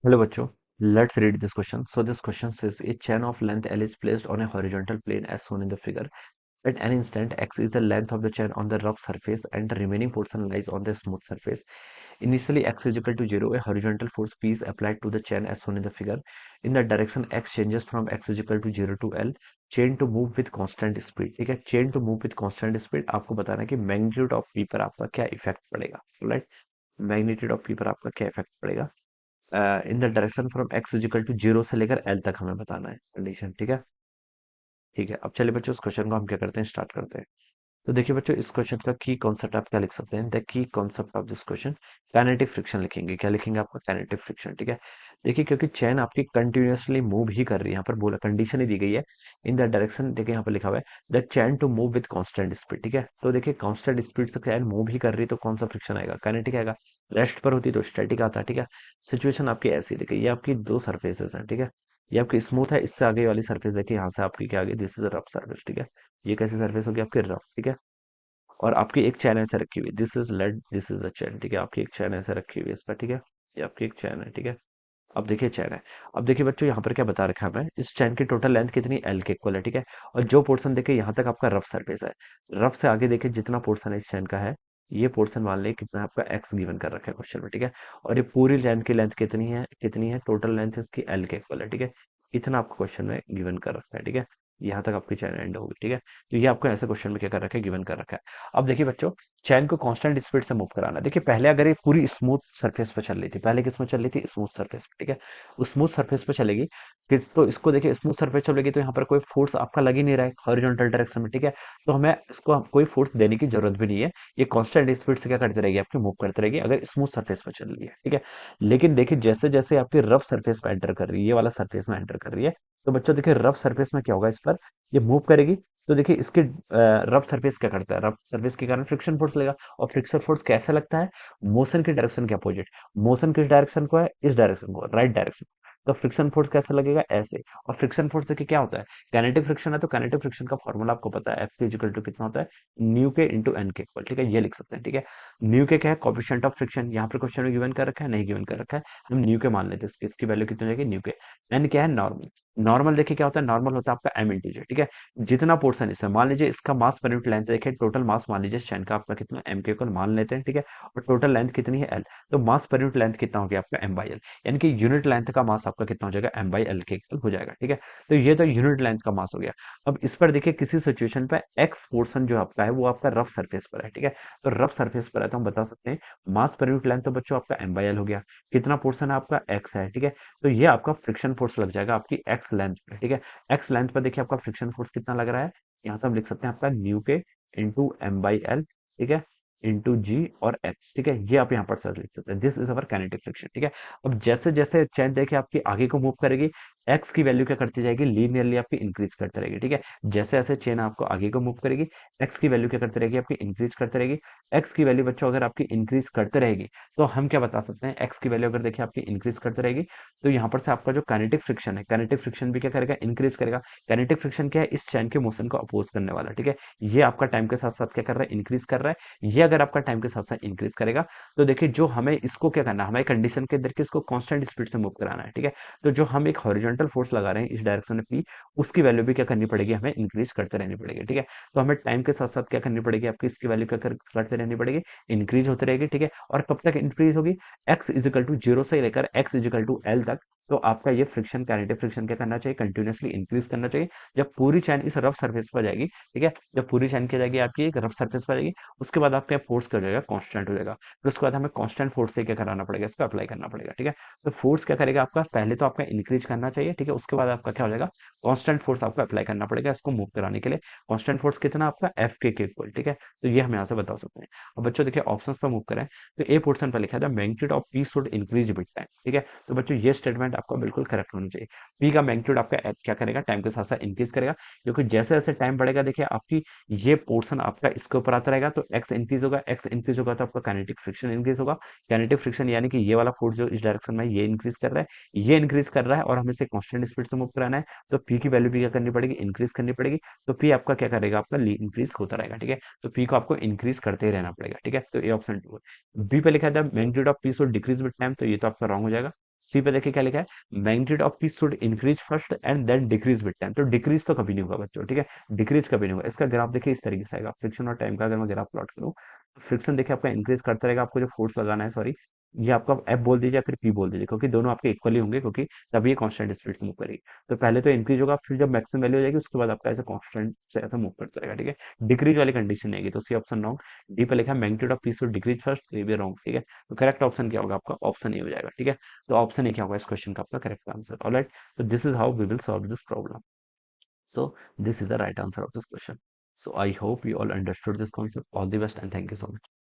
Hello बच्चों, let's read this question. So this question says a chain of length L is placed on a horizontal plane as shown in the figure. At an instant, X is the length of the chain on the rough surface and the remaining portion lies on the smooth surface. Initially, X is equal to 0. A horizontal force P is applied to the chain as shown in the figure. In the direction X changes from X is equal to 0 to L, chain to move with constant speed. ठीक है, chain to move with constant speed आपको बताना है कि magnitude of P पर आपका क्या effect पड़ेगा. राइट, मैग्नीट्यूड ऑफ P पर आपका क्या इफेक्ट पड़ेगा इन the direction from X equal to zero से लेकर एल तक हमें बताना है कंडीशन. ठीक है, ठीक है. अब चलिए बच्चों, उस क्वेश्चन को हम क्या करते हैं, स्टार्ट करते हैं. तो देखिए बच्चों, इस क्वेश्चन का की कॉन्सेप्ट आप क्या लिख सकते हैं, the key concept of this question kinetic friction लिखेंगे. क्या लिखेंगे आपका, काइनेटिक फ्रिक्शन. ठीक है, देखिए क्योंकि चेन आपकी कंटिन्यूअसली मूव ही कर रही है, यहाँ पर बोला कंडीशन ही दी गई है इन द डायरेक्शन. देखिए यहाँ पर लिखा हुआ है the chain to move with constant speed. ठीक है, तो देखिए कांस्टेंट स्पीड से चैन मूव ही कर रही है तो कौन सा फ्रिक्शन आएगा, काइनेटिक आएगा. रेस्ट पर होती तो स्टैटिक आता. ठीक है, सिचुएशन आपकी ऐसी देखिए, ये आपकी दो सरफेसेस हैं. ठीक है, ये आपकी स्मूथ है, इससे आगे वाली सरफेस देखिए, यहाँ से आपकी क्या आगे, दिस इज रफ सरफेस. ठीक है, ये कैसी सरफेस होगी आपकी, रफ. ठीक है, और आपकी एक चैन ऐसे रखी हुई, this is lead, this is a chain. ठीक है, आपकी एक चैन ऐसे रखी हुई है इस पर. ठीक है, ये आपकी एक चैन है. ठीक है, अब देखिए चैन है. अब देखिए बच्चों, यहाँ पर क्या बता रखा है हमें, इस चैन की टोटल लेंथ कितनी, एल के इक्वल है. ठीक है, और जो पोर्शन देखिए यहाँ तक आपका रफ सरफेस है, रफ से आगे देखिए जितना पोर्शन है इस चैन का है, ये पोर्शन मान लें कितना है आपका, एक्स गिवन कर रखा है क्वेश्चन में. ठीक है, और ये पूरी चैन की लेंथ कितनी है, टोटल लेंथ इसकी एल के इक्वल है. ठीक है, इतना आपको क्वेश्चन में गिवन कर रखा है. ठीक है, यहाँ तक आपकी चैन एंड होगी. ठीक है, तो ये आपको ऐसे क्वेश्चन में क्या कर रखा है, गिवन कर रखा है. अब देखिए बच्चों, चैन को कांस्टेंट स्पीड से मूव कराना है. देखिए पहले अगर ये पूरी स्मूथ सरफेस पे चल रही थी, पहले किस में चल रही थी, स्मूथ सरफेस पे. ठीक है, उस स्मूथ सरफेस पे चलेगी, किस तो इसको देखिए स्मूथ सरफेस चलेगी तो यहाँ पर कोई फोर्स आपका लग ही नहीं रहा है हॉरिजॉन्टल डायरेक्शन में. ठीक है, तो हमें इसको कोई फोर्स देने की जरूरत भी नहीं है, ये कांस्टेंट स्पीड से क्या करती रहेगी, आपकी मूव करती रहेगी अगर स्मूथ सरफेस पे चल रही है. ठीक है, लेकिन देखिए जैसे जैसे आपकी रफ सरफेस पे एंटर कर रही है, ये वाला सरफेस में एंटर कर रही है, तो बच्चों देखिए रफ सरफेस में क्या होगा, इस पर ये मूव करेगी. तो देखिए इसके रफ सरफेस क्या करता है, रफ सरफेस के कारण फ्रिक्शन फोर्स लगेगा. और फ्रिक्शन फोर्स कैसे लगता है, मोशन की डायरेक्शन के अपोजिट. मोशन किस डायरेक्शन को है, इस डायरेक्शन को, राइट डायरेक्शन. तो फ्रिक्शन फोर्स कैसे लगेगा, ऐसे. और फ्रिक्शन फोर्स देखिए क्या होता है, काइनेटिक फ्रिक्शन है, तो काइनेटिक फ्रिक्शन का फॉर्मूला आपको पता है, एफ इक्वल टू कितना होता है, न्यू के इंटू एन के इक्वल. ठीक है, ये लिख सकते हैं. ठीक है, न्यू के क्या है, कोएफिशिएंट ऑफ फ्रिक्शन. यहाँ पर क्वेश्चन में गिवन कर रखा है, नहीं गिवन कर रखा है, हम न्यू के मान लेते हैं. इसकी वैल्यू कितनी हो जाएगी, न्यू के. एन क्या है, नॉर्मल. नॉर्मल देखिए क्या होता है, नॉर्मल होता है आपका एम इंटीजर. ठीक है, जितना पोर्शन इसमें, मान लीजिए इसका मास पर यूनिट लेंथ देखिए, टोटल मास मान लीजिए चैन का आपका कितना, एम के इक्वल मान लेते हैं. ठीक है, और टोटल लेंथ कितनी है, एल. तो मास पर यूनिट लेंथ कितना हो गया आपका, एम बाई एल. यानी कि यूनिट लेंथ का मास आपका कितना हो जाएगा, एम बाई एल के इक्वल हो जाएगा. ठीक है, तो ये तो यूनिट लेंथ का मास हो गया. अब इस पर देखिए किसी सिचुएशन पे एक्स पोर्शन जो आपका है वो आपका रफ सरफेस पर है. ठीक है, तो रफ सरफेस पर है तो हम बता सकते हैं मास पर यूनिट लेंथ तो बच्चों आपका एम बाई एल हो गया. कितना पोर्शन है आपका, एक्स है. ठीक है, तो ये आपका फ्रिक्शन फोर्स लग जाएगा आपकी एक्स लेंथ पे. ठीक है, एक्स लेंथ पर देखिए आपका फ्रिक्शन फोर्स कितना लग रहा है, यहाँ से हम लिख सकते हैं आपका न्यू के इंटू एम बाई एल. ठीक है, इंटू जी और एच. ठीक है, ये आप यहाँ पर सर लिख सकते हैं, this is our kinetic friction. ठीक है, अब जैसे जैसे चैन देखिए आपकी आगे को मूव करेगी, एक्स की वैल्यू क्या करती जाएगी, लीनियरली आपकी इंक्रीज करती रहेगी. ठीक है, जैसे जैसे चेन आपको आगे को मूव करेगी, एक्स की वैल्यू क्या करती रहेगी, आपकी इंक्रीज करती रहेगी. एक्स की वैल्यू बच्चों अगर आपकी इंक्रीज करते रहेगी, तो हम क्या बता सकते हैं, एक्स की वैल्यू अगर देखिए आपकी इंक्रीज करते रहेगी, तो यहाँ पर से आपका जो काइनेटिक फ्रिक्शन है, काइनेटिक फ्रिक्शन भी क्या करेगा, इंक्रीज करेगा. काइनेटिक फ्रिक्शन क्या है, इस चैन के मोशन को अपोज करने वाला. ठीक है, ये आपका टाइम के साथ साथ क्या कर रहा है, इंक्रीज कर रहा है. ये अगर आपका टाइम के साथ साथ इंक्रीज करेगा, तो देखिए जो हमें इसको क्या करना है, हमें कंडीशन के अंदर के इसको कांस्टेंट स्पीड से मूव कराना है. ठीक है, तो जो हम एक हॉरिजॉन्टल फोर्स लगा रहे हैं इस डायरेक्शन में पी, उसकी वैल्यू भी क्या करनी पड़ेगी, हमें इंक्रीज करते रहनी पड़ेगी. ठीक है, तो हमें टाइम के साथ साथ क्या करनी पड़ेगी, आपकी इसकी वैल्यू क्या करते रहनी पड़ेगी, इंक्रीज होती रहेगी. ठीक है, और कब तक इंक्रीज होगी, एक्स इजिकल टू जीरो से लेकर एक्स इजिकल टू एल तक. तो आपका ये फ्रिक्शन, काइनेटिक फ्रिक्शन क्या करना चाहिए, कंटिन्यूअसली इंक्रीज करना चाहिए. जब पूरी चैन इस रफ सरफेस पर जाएगी, ठीक है, जब पूरी चैन क्या जाएगी आपकी एक रफ सरफेस पर जाएगी, उसके बाद आपका फोर्स क्या हो जाएगा, कांस्टेंट हो जाएगा. फिर उसके बाद हमें कांस्टेंट फोर्स से क्या कराना पड़ेगा, इसको अप्लाई करना पड़ेगा. ठीक है, तो फोर्स क्या करेगा आपका, पहले तो आपका इंक्रीज करना चाहिए. ठीक है, उसके बाद आपका क्या हो जाएगा, कांस्टेंट फोर्स आपको अप्लाई करना पड़ेगा इसको मूव कराने के लिए. कांस्टेंट फोर्स कितना आपका, एफ के इक्वल. ठीक है, तो ये हम यहाँ से बता सकते हैं. अब बच्चों देखिए ऑप्शंस पर मूव करें, तो ए पोर्शन पर लिखा है magnitude of P should increase with time. ठीक है, तो बच्चों ये स्टेटमेंट आपका बिल्कुल करेक्ट होना चाहिए. पी का मैग्नीट्यूड आपका क्या करेगा, टाइम के साथ साथ इंक्रीज करेगा, क्योंकि जैसे जैसे टाइम बढ़ेगा देखिए आपकी ये पोर्शन आपका इसके ऊपर आता रहेगा, तो एक्स इंक्रीज होगा, एक्स इंक्रीज होगा तो आपका काइनेटिक फ्रिक्शन इंक्रीज होगा. काइनेटिक फ्रिक्शन यानी कि ये वाला फोर्स जो इस डायरेक्शन में है, ये इंक्रीज कर रहा है, ये इंक्रीज कर रहा है, और हमें इसे कांस्टेंट स्पीड से मूव कराना है, तो पी की वैल्यू भी क्या करनी पड़ेगी, इंक्रीज करनी पड़ेगी. तो पी आपका क्या करेगा, आपका इंक्रीज होता रहेगा. ठीक है, तो पी को आपको इंक्रीज करते ही रहना पड़ेगा. ठीक है, तो ये ऑप्शन टू है. बी पे लिखा था magnitude of P should decrease with time, तो ये तो आपका रॉन्ग हो जाएगा. सी पे देखिए क्या लिखा है, magnitude of P should increase first and then decrease with time. तो डिक्रीज तो कभी नहीं होगा बच्चों, ठीक है, डिक्रीज कभी नहीं होगा। इसका ग्राफ देखिए इस तरीके से आएगा, फ्रिक्शन और टाइम का अगर मैं ग्राफ प्लॉट करूँ, फ्रिक्शन देखिए आपका इंक्रीज करता रहेगा, आपको जो फोर्स लगाना है, सॉरी, ये आपका एफ बोल दीजिए या फिर पी बोल दीजिए, क्योंकि दोनों आपके इक्वली होंगे, क्योंकि तभी ये कांस्टेंट स्पीड से मूव करेगी। तो पहले तो इंक्रीज होगा, फिर जब मैक्सिमम वैल्यू हो जाएगी उसके बाद आपका ऐसा कांस्टेंट से ऐसा मूव करता रहेगा, ठीक है। डिक्रीज वाली कंडीशन आएगी, तो सी ऑप्शन रॉन्ग। डी पे लिखा है magnitude of P should decrease first, ये भी रॉन्ग, ठीक है। तो करेक्ट ऑप्शन क्या होगा आपका, ऑप्शन ए हो जाएगा, ठीक है। तो ऑप्शन ए क्या होगा इस क्वेश्चन का आपका correct answer, alright. So this is how we will solve this problem. So this is the right answer of this question. So I hope you all understood this concept. All the best and thank you so much.